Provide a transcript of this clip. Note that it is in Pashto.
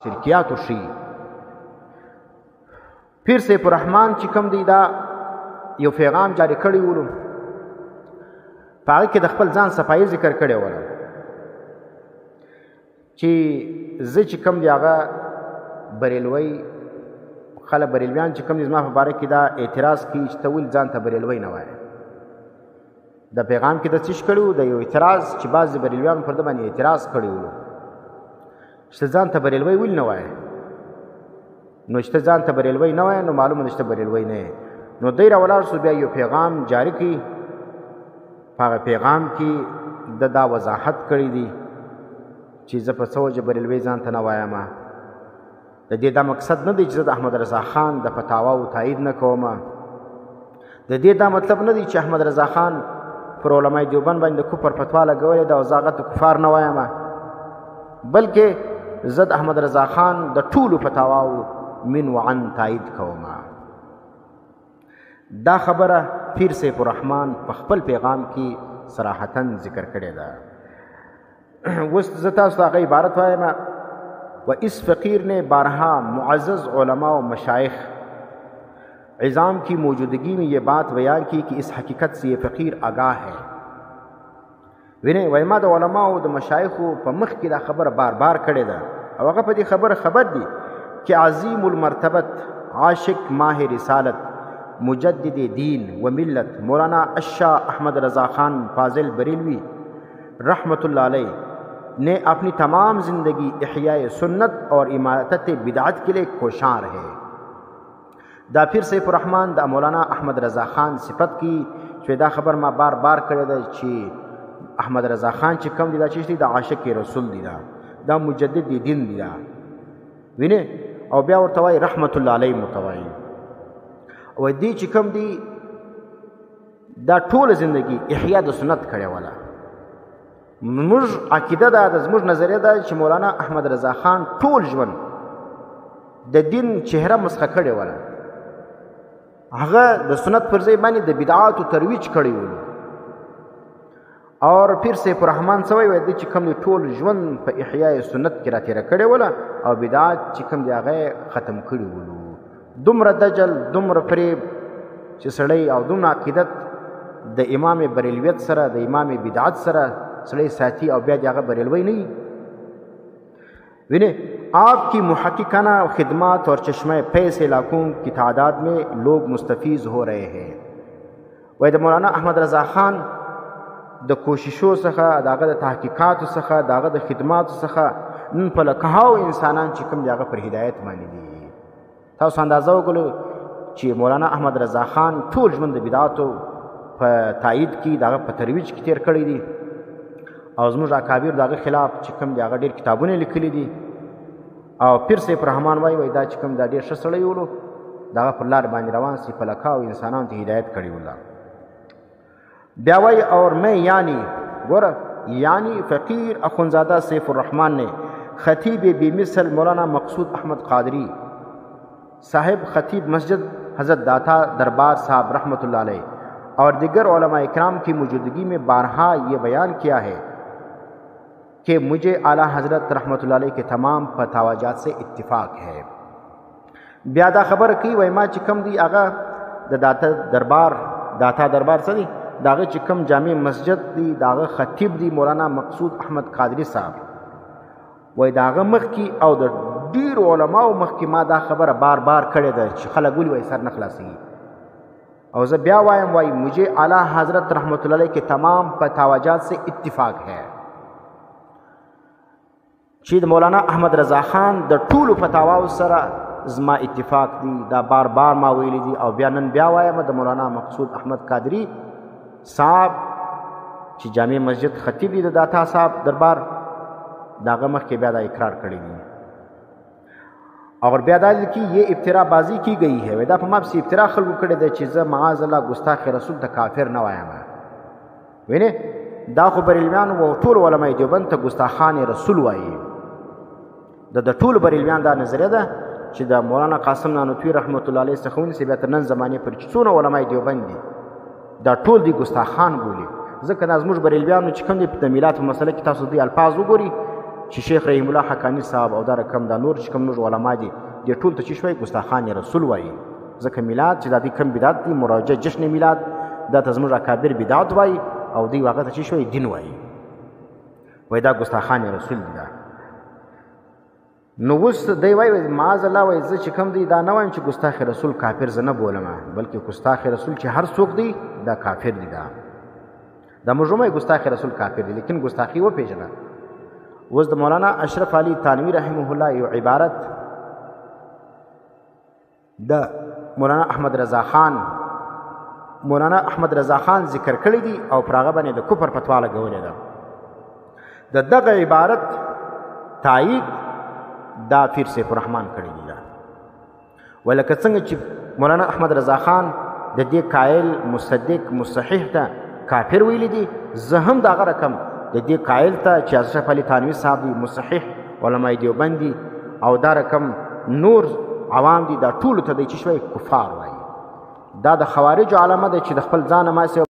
شرکیاتو شي. پیر سیف الرحمن چې کوم دی دا یو پیغام جاری کړی ولو، په هغه کې د خپل ځان صفایي ذکر کړی وله چې زه چې کوم دی هغه بریلوی خلک بریلویان چې کوم دی زما په باره کې دا اعتراض کوي چې ته ولې ځان ته بریلوی نه وایې. د پیغام کې د څه کړي وو، د یو اعتراض چې بعضې بریلویان پر ده باندې اعتراض کړی ولو چې ځان ته بریلوی ولې نه وایې. نو چې ته ځان ته بریلوی نه وایې نو معلومه ده چې ته بریلوی نه یې. نو دی راولاړ سو بیا یو پیغام جاری کړي، په هغه پیغام کې د دا وضاحت کړی دی چې زه په څه وجه بریلوی ځان ته نه وایم. د دې دا مقصد نه دی چې زه د احمد رضا خان د فتاواو تایید نه کوم. د دې دا مطلب نه دی چې احمد رضا خان پر علماء دیوبند باندې د کفر فتوا لګولې ده او زه هغه ته کفار نه وایم، بلکې زه د احمد رضا خان د ټولو فتاواو من وعن تایید کوم. دا خبره پیر سیف الرحمن په خپل پیغام کې صراحتاً ذکر کړې ده. اوس زه تاسو ته هغه عبارت وایم و اس فقیر نے بارہا معزز علماء و مشائخ عظام کی موجودگی میں یہ بات بیان کی کہ اس حقیقت سے یہ فقیر آگاہ ہے. وینه وای ما د علماء او د مشایخو په مخ کې دا خبره بار بار کړې ده او هغه په دې خبر دی کہ عظیم المرتبت عاشق ماہ رسالت مجدد دین و ملت مولانا الشاہ احمد رضا خان فاضل بریلوی رحمت اللہ علیہ نے اپنی تمام زندگی احیاء سنت اور اماتت بدعت کے لیے کوشاں رہے. دا پیر سیف الرحمن دا مولانا احمد رضا خان صفت کی چې دا خبر ما بار بار کړی ده چې احمد رضا خان چې کوم دی دا چې دا عاشق رسول دی، دا مجدد دین دی. وینه او بیا ورته وایي رحمت الله علیه متوایي او دې چې کوم دی دا ټول زندگی احیا د سنت کړی ولا. موږ عقیده ده زموږ نظریه ده چې مولانا احمد رضا خان ټول ژوند د دین چهره مسخه کړی ولا، هغه د سنت پر ځای باندې د بدعاتو ترویج کړی ولو. اور پیر سیف الرحمن سوی وای دی چې کوم دی ټول ژوند په احیاء سنت کې راتېره کړی ولا او بدعات چې کوم دی هغه ختم کړی ولو. دومره دجل دومره فریب چې سړی او دومره عقیدت د امام بریلویت سره د امام بدعت سره سړی ساتي او بیا د هغه بریلوی نه. وینه آپ کی محققانہ خدمات اور چشمہ پیس علاقوں کی تعداد میں لوگ مستفیض ہو رہے ہیں. وای د مولانا احمد رضا خان د کوششو څخه داغه د تحقیقاتو څخه داغه د خدماتو څخه نن په لکهاو انسانان چې کوم دغه پر هدایت باندې دي. تاسو اندازه وکړئ چې مولانا احمد رضا خان ټول ژوند د بدعاتو په تایید کې داغه په ترویج کې تیر کړی دي او زموږ اکابر داغه خلاف چې کوم دغه ډېر کتابونه لیکلي دي. او پیر سیف الرحمن وای دا چې کوم دا ډېر ښه سړی ولو دغه پر لار باندې روان سی په لکهاو انسانانو ته هدایت کړی ولا. بیا وای اور میں یعنی فقیر اخونزادہ سیف الرحمن نے خطیب بی مثل مولانا مقصود احمد قادری صاحب خطیب مسجد حضرت داتا دربار صاحب رحمۃ اللہ علیہ اور دیگر علماء اکرام کی موجودگی میں بارہا یہ بیان کیا ہے کہ مجھے اعلیٰ حضرت رحمۃ اللہ علیہ کے تمام فتاواجات سے اتفاق ہے. بیا دا خبر کی وای ما چې کم دی هغه د داتا دربار څه دی داغه چې کوم جامع مسجد دی داغه خطیب دی مولانا مقصود احمد قادری صاحب وای داغه مخ کی او د ډیر علماء مخ کی ما دا خبره بار بار کړې ده چې خلک ولي وای سر نه خلاصي. او زه بیا وایم وای مجھے اعلی حضرت رحمت اللہ علیہ کے تمام فتاواجات سے اتفاق ہے چې د مولانا احمد رضا خان د ټولو فتاواو سره زما اتفاق دی. دا بار بار ما ویلی دي او بیا نن بیا وایم د مولانا مقصود احمد قادری صاحب چې جامع مسجد خطیب دی د داتا صاحب دربار داغه مخ کې بیا دا اقرار کړی دی. اور بیا دا کہ یہ ابترا بازی کی گئی ہے. ودا په ما پسې ابترا خلکو کړی دی چې زه معاذ الله ګستاخ رسول ته کافر نه وایم. وینه دا خو بریلویان و ټول علماء دیوبند ته ګستاخان رسول وایي. د ټول بریلویان دا نظریه ده چې د مولانا قاسم نانوتوی رحمت الله علیه څخه ونیسي بیا تر نن زمانې پورې چې څونه علماء دیوبند دي دا ټول دی ګستاخان بولي. ځکه دا زموږ بریلویانو چې کوم دی د میلاد په مسله کې تاسو دوی الفاظ وګورئ چې شیخ رحیم الله حقانی صاحب او دا رقم دا نور چې کوم نور علما دي دې ټول ته چې شوی ګستاخان رسول وایي. ځکه میلاد چې دا دې کم بدعت دي مروجه جشن میلاد دا ته زموږ اکابر بدعت وایي او دوی هغه ته چې شوی دین وایي وایي دا ګستاخان رسول دي. دا نو اوس دی وایي معاذالله وایي زه چې کوم دی دا نه وایم چې ګستاخ رسول کافر زه نه بولم بلکې ګستاخ رسول چې هر څوک دی دا کافر دی. دا موږ وایو ګستاخ رسول کافر دی لیکن ګستاخي وپېژنه. اوس د مولانا اشرف علي تانوي رحمه الله یو عبارت د مولانا احمد رضا خان ذکر کړی دی او پر هغه باندې د کفر فتوا لګولې ده. د دغه عبارت تایید دا پیر سیف الرحمن کړی دی. ولکه څنګه چې مولانا احمد رضا خان د دې قائل مصدق مصحح ته کافر ویلی دی زه هم دغه رقم د دې قائل ته چې اشرف علي تانوي صاحب دی مصحح علماء دیوبند دي او دا رقم نور عوام دي دا ټولو ته دی چې شوی کفار وایي. دا د خوارجو علامه ده چې د خپل ځانه ماسې